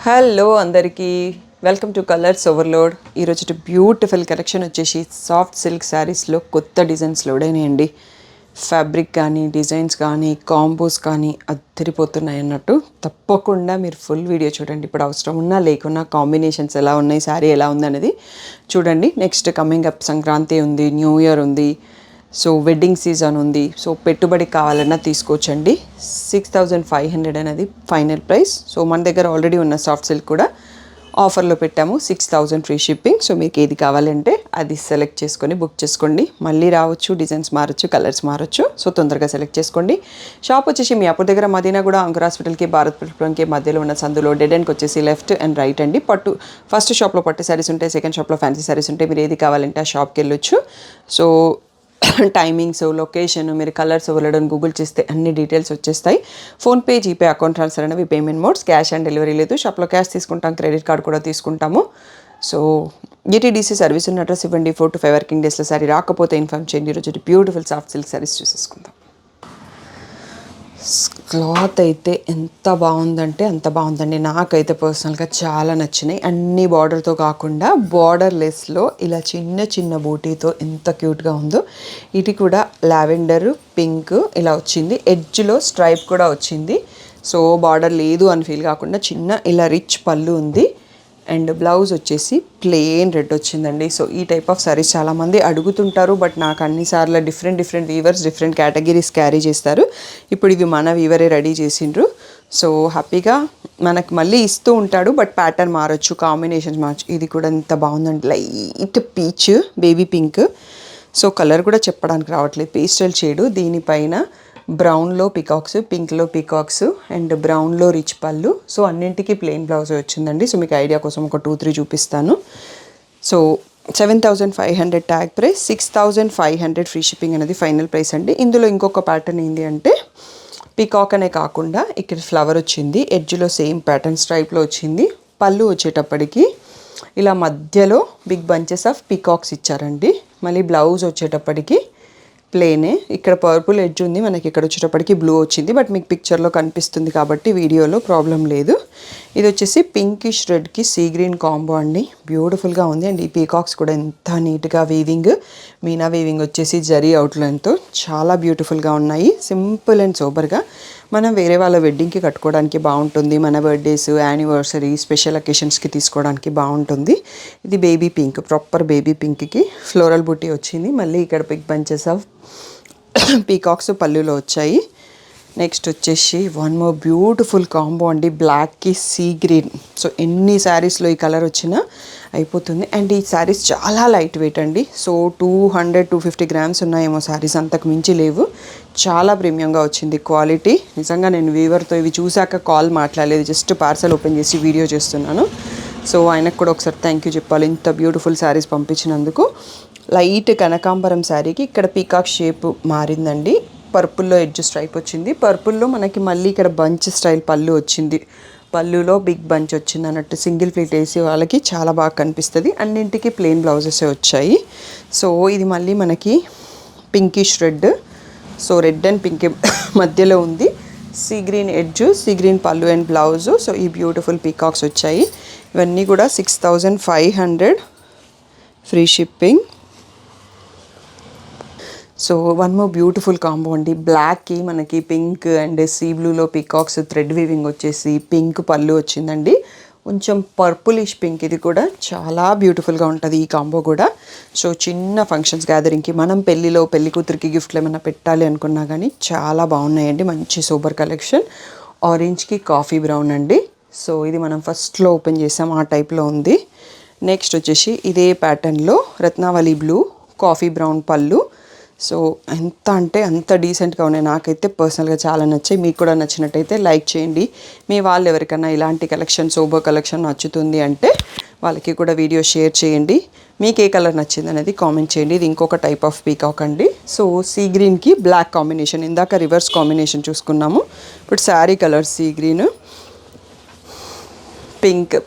Hello అందరికీ welcome to colours overload. ఈరోజు beautiful collection వచ్చేసి సాఫ్ట్ సిల్క్ శారీస్లో కొత్త డిజైన్స్ లోడ్ అయినాయండి. ఫ్యాబ్రిక్ కానీ డిజైన్స్ కానీ కాంబోస్ కానీ అద్దరిపోతున్నాయి అన్నట్టు. తప్పకుండా మీరు ఫుల్ వీడియో చూడండి. ఇప్పుడు అవసరం ఉన్నా లేకున్నా కాంబినేషన్స్ ఎలా ఉన్నాయి, శారీ ఎలా ఉందనేది చూడండి. నెక్స్ట్ కమింగ్ అప్ సంక్రాంతి ఉంది, న్యూ ఇయర్ ఉంది, సో వెడ్డింగ్ సీజన్ ఉంది. సో పెట్టుబడికి కావాలన్నా తీసుకోవచ్చండి. 6500 అనేది ఫైనల్ ప్రైస్. సో మన దగ్గర ఆల్రెడీ ఉన్న సాఫ్ట్ సిల్క్ కూడా ఆఫర్లో పెట్టాము, 6000 ఫ్రీ షిప్పింగ్. సో మీకు ఏది కావాలంటే అది సెలెక్ట్ చేసుకొని బుక్ చేసుకోండి. మళ్ళీ రావచ్చు, డిజైన్స్ మారచ్చు, కలర్స్ మారచ్చు. సో తొందరగా సెలెక్ట్ చేసుకోండి. షాప్ వచ్చేసి మీ అప్పుడు దగ్గర మదీనా కూడా అంకుర్ హాస్పిటల్కి భారత్ పెట్రోల్కి మధ్యలో ఉన్న సందులో డెడ్ ఎండ్కి వచ్చేసి లెఫ్ట్ అండ్ రైట్ అండి. ఫస్ట్ షాప్లో పట్టు శారీస్ ఉంటాయి, సెకండ్ షాప్లో ఫ్యాన్సీ శారీస్ ఉంటాయి. మీరు ఏది కావాలంటే ఆ షాప్కి వెళ్ళొచ్చు. సో టైమింగ్స్, లొకేషన్, మీరు కలర్స్ వెళ్ళడం గూగుల్ చేస్తే అన్ని డీటెయిల్స్ వచ్చేస్తాయి. ఫోన్పే, జీపే, అకౌంట్ ట్రాన్స్ఫర్ అనేవి payment modes. Cash on delivery లేదు. షాప్లో క్యాష్ తీసుకుంటాం, క్రెడిట్ కార్డ్ కూడా తీసుకుంటాము. సో GTDC సర్వీస్ ఉన్న అడ్రస్ ఇవ్వండి. 4 to 5 వర్కింగ్ డేస్లో సారీ రాకపోతే ఇన్ఫార్మ్ చేయండి. ఈరోజు బ్యూటిఫుల్ సాఫ్ట్ సిల్క్ సారీస్ చూసేసుకుందాం. క్లాత్ అయితే ఎంత బాగుందంటే అంత బాగుందండి. నాకైతే పర్సనల్గా చాలా నచ్చినాయి. అన్ని బార్డర్తో కాకుండా బార్డర్ లెస్లో ఇలా చిన్న చిన్న బూటీతో ఎంత క్యూట్గా ఉందో. ఇది కూడా లావెండర్ పింక్ ఇలా వచ్చింది. ఎడ్జ్లో స్ట్రైప్ కూడా వచ్చింది. సో బార్డర్ లేదు అని ఫీల్ కాకుండా చిన్న ఇలా రిచ్ పళ్ళు ఉంది. అండ్ బ్లౌజ్ వచ్చేసి ప్లెయిన్ రెడ్ వచ్చిందండి. సో ఈ టైప్ ఆఫ్ సారీస్ చాలామంది అడుగుతుంటారు, బట్ నాకు అన్నిసార్లు different weavers different categories carry చేస్తారు. ఇప్పుడు ఇవి మన వీవరే రెడీ చేసిండ్రు. సో హ్యాపీగా మనకు మళ్ళీ ఇస్తూ ఉంటాడు, బట్ ప్యాటర్న్ మారచ్చు, కాంబినేషన్స్ మారచ్చు. ఇది కూడా ఎంత బాగుందండి, light peach, baby pink. So colour కూడా చెప్పడానికి రావట్లేదు, పేస్టల్ షేడు. దీనిపైన బ్రౌన్లో పికాక్స్, పింక్లో పికాక్స్ అండ్ బ్రౌన్లో రిచ్ పళ్ళు. సో అన్నింటికి ప్లెయిన్ బ్లౌజ్ వచ్చిందండి. సో మీకు ఐడియా కోసం ఒక 2-3 చూపిస్తాను. So 7500 tag price, 6500 free shipping అనేది ఫైనల్ ప్రైస్ అండి. ఇందులో ఇంకొక ప్యాటర్న్ ఏంటి అంటే పికాక్ అనే కాకుండా ఇక్కడ ఫ్లవర్ వచ్చింది, ఎడ్జ్లో సేమ్ ప్యాటర్న్ స్ట్రైప్లో వచ్చింది. పళ్ళు వచ్చేటప్పటికి ఇలా మధ్యలో బిగ్ బంచెస్ ఆఫ్ పికాక్స్ ఇచ్చారండి. మళ్ళీ బ్లౌజ్ వచ్చేటప్పటికి ప్లేనే, ఇక్కడ పర్పుల్ ఎడ్జ్ ఉంది, మనకి ఇక్కడ వచ్చేటప్పటికి బ్లూ వచ్చింది, బట్ మీకు పిక్చర్లో కనిపిస్తుంది కాబట్టి వీడియోలో ప్రాబ్లం లేదు. ఇది వచ్చేసి పింకిష్ రెడ్కి సీ గ్రీన్ కాంబో అండి. బ్యూటిఫుల్గా ఉంది. అండ్ ఈ పీకాక్స్ కూడా ఎంత నీట్గా వీవింగ్, మీనా వీవింగ్ వచ్చేసి జరీ అవుట్లైన్తో చాలా బ్యూటిఫుల్గా ఉన్నాయి. సింపుల్ అండ్ సోబర్గా మనం వేరే వాళ్ళ వెడ్డింగ్కి కట్టుకోవడానికి బాగుంటుంది. మన బర్త్డేస్, యానివర్సరీ, స్పెషల్ అకేషన్స్కి తీసుకోవడానికి బాగుంటుంది. ఇది బేబీ పింక్, ప్రాపర్ బేబీ పింక్కి ఫ్లోరల్ బుట్టి వచ్చింది. మళ్ళీ ఇక్కడ బిగ్ బంచెస్ ఆఫ్ పీకాక్స్ పళ్ళులో వచ్చాయి. నెక్స్ట్ వచ్చేసి వన్ మోర్ బ్యూటిఫుల్ కాంబో అండి, బ్లాక్కి సీ గ్రీన్. సో ఎన్ని శారీస్లో ఈ కలర్ వచ్చినా అయిపోతుంది. అండ్ ఈ శారీస్ చాలా లైట్ వెయిట్ అండి. సో 200-250 గ్రామ్స్ ఉన్నాయేమో శారీస్, అంతకు మించి లేవు. చాలా ప్రీమియంగా వచ్చింది క్వాలిటీ. నిజంగా నేను వీవర్తో ఇవి చూశాక కాల్ మాట్లాడలేదు, జస్ట్ పార్సల్ ఓపెన్ చేసి వీడియో చేస్తున్నాను. సో ఆయనకు కూడా ఒకసారి థ్యాంక్ యూ చెప్పాలి, ఇంత బ్యూటిఫుల్ శారీస్ పంపించినందుకు. లైట్ కనకాంబరం శారీకి ఇక్కడ పీకాక్ షేప్ మారిందండి. పర్పుల్లో ఎడ్జ్ స్ట్రైప్ వచ్చింది. పర్పుల్లో మనకి మళ్ళీ ఇక్కడ బంచ్ స్టైల్ పళ్ళు వచ్చింది. పళ్ళులో బిగ్ బంచ్ వచ్చింది అన్నట్టు. సింగిల్ ప్లీట్ వేసి వాళ్ళకి చాలా బాగా కనిపిస్తుంది. అన్నింటికి ప్లెయిన్ బ్లౌజెస్ వచ్చాయి. సో ఇది మళ్ళీ మనకి pinkish red. So red and pink మధ్యలో ఉంది. Sea green edge, sea green పళ్ళు అండ్ బ్లౌజు. సో ఈ బ్యూటిఫుల్ పీకాక్స్ వచ్చాయి. ఇవన్నీ కూడా 6500 free shipping. So one more beautiful combo అండి, బ్లాక్కి మనకి పింక్ అండ్ సీ బ్లూలో పీకాక్స్ థ్రెడ్ వీవింగ్ వచ్చేసి పింక్ పళ్ళు వచ్చిందండి. కొంచెం పర్పులిష్ పింక్. ఇది కూడా చాలా బ్యూటిఫుల్గా ఉంటుంది ఈ కాంబో కూడా. సో చిన్న ఫంక్షన్స్ గ్యాదరింగ్కి, మనం పెళ్ళిలో పెళ్లి కూతురికి గిఫ్ట్లు ఏమైనా పెట్టాలి అనుకున్నా కానీ చాలా బాగున్నాయండి. మంచి సూపర్ కలెక్షన్. ఆరెంజ్కి కాఫీ బ్రౌన్ అండి. సో ఇది మనం ఫస్ట్లో ఓపెన్ చేసాం, ఆ టైప్లో ఉంది. నెక్స్ట్ వచ్చేసి ఇదే ప్యాటర్న్లో రత్నావళి బ్లూ, కాఫీ బ్రౌన్ పళ్ళు. సో ఎంత అంటే అంత డీసెంట్గా ఉన్నాయి. నాకైతే పర్సనల్గా చాలా నచ్చాయి. మీకు కూడా నచ్చినట్టయితే లైక్ చేయండి. మీ వాళ్ళు ఎవరికైనా ఇలాంటి కలెక్షన్, సోబర్ కలెక్షన్ నచ్చుతుంది అంటే వాళ్ళకి కూడా వీడియో షేర్ చేయండి. మీకు ఏ కలర్ nachinది అనేది కామెంట్ చేయండి. ఇది ఇంకొక టైప్ ఆఫ్ పీకాక్ అండి. సో సీ గ్రీన్కి బ్లాక్ కాంబినేషన్, ఇందాక రివర్స్ కాంబినేషన్ చూసుకున్నాము. ఇప్పుడు శారీ కలర్ సీ గ్రీన్,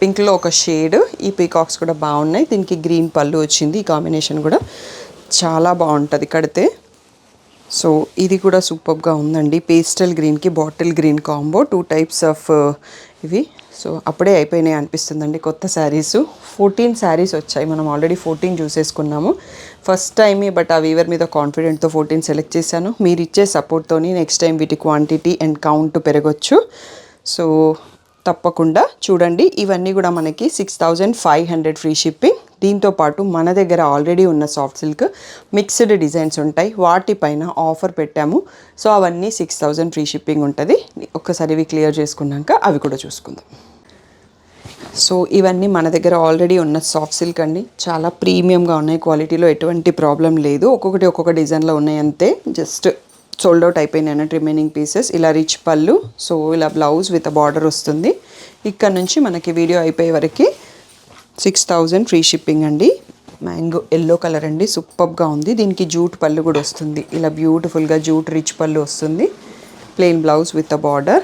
పింక్లో ఒక షేడ్. ఈ పీకాక్స్ కూడా బాగున్నాయి. దీనికి గ్రీన్ పళ్ళు వచ్చింది. ఈ కాంబినేషన్ కూడా చాలా బాగుంటుంది కడితే. సో ఇది కూడా సూపర్గా ఉందండి. పేస్టల్ గ్రీన్కి bottle green combo, 2 types of ఇవి సో అప్పుడే అయిపోయినాయి అనిపిస్తుందండి కొత్త శారీస్. 14 శారీస్ వచ్చాయి, మనం ఆల్రెడీ 14 చూసేసుకున్నాము ఫస్ట్ టైమే. బట్ ఆ వీవర్ మీద కాన్ఫిడెంట్తో 14 సెలెక్ట్ చేశాను. మీరు ఇచ్చే సపోర్ట్తోని నెక్స్ట్ టైం వీటి క్వాంటిటీ అండ్ కౌంట్ పెరగచ్చు. సో తప్పకుండా చూడండి. ఇవన్నీ కూడా మనకి 6500 ఫ్రీ షిప్పింగ్. దీంతో పాటు మన దగ్గర ఆల్రెడీ ఉన్న సాఫ్ట్ సిల్క్ మిక్స్డ్ డిజైన్స్ ఉంటాయి, వాటిపైన ఆఫర్ పెట్టాము. సో అవన్నీ 6000 ఫ్రీ షిప్పింగ్ ఉంటుంది. ఒక్కసారి ఇవి క్లియర్ చేసుకున్నాక అవి కూడా చూసుకుందాం. సో ఇవన్నీ మన దగ్గర ఆల్రెడీ ఉన్న సాఫ్ట్ సిల్క్ అండి. చాలా ప్రీమియంగా ఉన్నాయి, క్వాలిటీలో ఎటువంటి ప్రాబ్లం లేదు. ఒక్కొక్క డిజైన్లో ఉన్నాయి అంతే, జస్ట్ సోల్డ్ అవుట్ అయిపోయినాయి అన్నట్టు రిమైనింగ్ పీసెస్. ఇలా రిచ్ పళ్ళు, సో ఇలా బ్లౌజ్ విత్ బార్డర్ వస్తుంది. ఇక్కడ నుంచి మనకి వీడియో అయిపోయే వరకు 6000 ఫ్రీ షిప్పింగ్ అండి. మ్యాంగో ఎల్లో కలర్ అండి, సూపర్గా ఉంది. దీనికి జూట్ పళ్ళు కూడా వస్తుంది, ఇలా బ్యూటిఫుల్గా జూట్ రిచ్ పళ్ళు వస్తుంది. Plain blouse with border.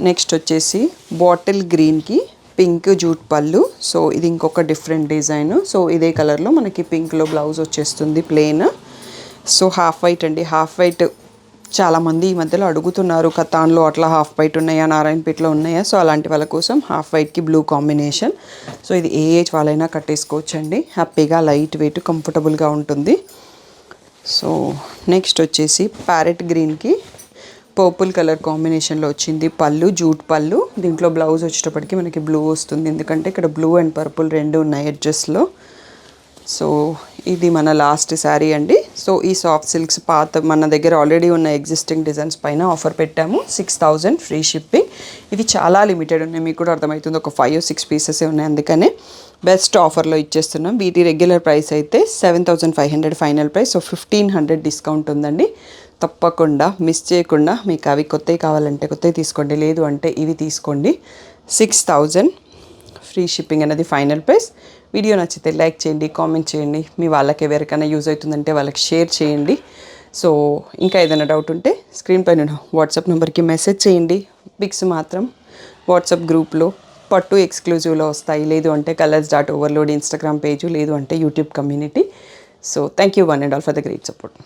Next వచ్చేసి బాటిల్ గ్రీన్కి పింక్ జూట్ పళ్ళు. సో ఇది ఇంకొక డిఫరెంట్ డిజైన్. సో ఇదే కలర్లో మనకి పింక్లో బ్లౌజ్ వచ్చేస్తుంది ప్లెయిన్. సో హాఫ్ వైట్ అండి, హాఫ్ వైట్ చాలామంది ఈ మధ్యలో అడుగుతున్నారు, కతాన్లో అట్లా హాఫ్ వైట్ ఉన్నాయా, నారాయణపేటలో ఉన్నాయా. సో అలాంటి వాళ్ళ కోసం హాఫ్ వైట్కి బ్లూ కాంబినేషన్. సో ఇది ఏ ఏజ్ వాళ్ళైనా కట్టేసుకోవచ్చండి, హ్యాపీగా లైట్ వెయిట్ కంఫర్టబుల్గా ఉంటుంది. సో నెక్స్ట్ వచ్చేసి ప్యారెట్ గ్రీన్కి పర్పుల్ కలర్ కాంబినేషన్లో వచ్చింది పళ్ళు, జూట్ పళ్ళు. దీంట్లో బ్లౌజ్ వచ్చేటప్పటికి మనకి బ్లూ వస్తుంది, ఎందుకంటే ఇక్కడ బ్లూ అండ్ పర్పుల్ రెండు ఉన్నాయి ఎడ్జెస్లో. సో ఇది మన లాస్ట్ శారీ అండి. సో ఈ సాఫ్ట్ సిల్క్స్ పాత మన దగ్గర ఆల్రెడీ ఉన్న ఎగ్జిస్టింగ్ డిజైన్స్ పైన ఆఫర్ పెట్టాము, 6000 ఫ్రీ షిప్పింగ్. ఇవి చాలా లిమిటెడ్ ఉన్నాయి, మీకు కూడా అర్థమవుతుంది, ఒక 5 or 6 పీసెసే ఉన్నాయి, అందుకనే బెస్ట్ ఆఫర్లో ఇచ్చేస్తున్నాం. వీటి రెగ్యులర్ ప్రైస్ అయితే 7500 ఫైనల్ ప్రైస్. సో 1500 డిస్కౌంట్ ఉందండి. తప్పకుండా మిస్ చేయకుండా, మీకు అవి కొత్తవి కావాలంటే కొత్తవి తీసుకోండి, లేదు అంటే ఇవి తీసుకోండి. 6000 ఫ్రీ షిప్పింగ్ అనేది ఫైనల్ ప్రైస్. వీడియో నచ్చితే లైక్ చేయండి, కామెంట్ చేయండి, మీ వాళ్ళకి ఎవరికైనా యూజ్ అవుతుందంటే వాళ్ళకి షేర్ చేయండి. సో ఇంకా ఏదైనా డౌట్ ఉంటే స్క్రీన్ పైన వాట్సాప్ నెంబర్కి మెసేజ్ చేయండి. పిక్స్ మాత్రం వాట్సాప్ గ్రూప్లో పట్టు ఎక్స్క్లూజివ్లో వస్తాయి, లేదు అంటే కలర్స్.overload ఇన్స్టాగ్రామ్ పేజ్, లేదు అంటే YouTube community. So thank you one and all for the great support.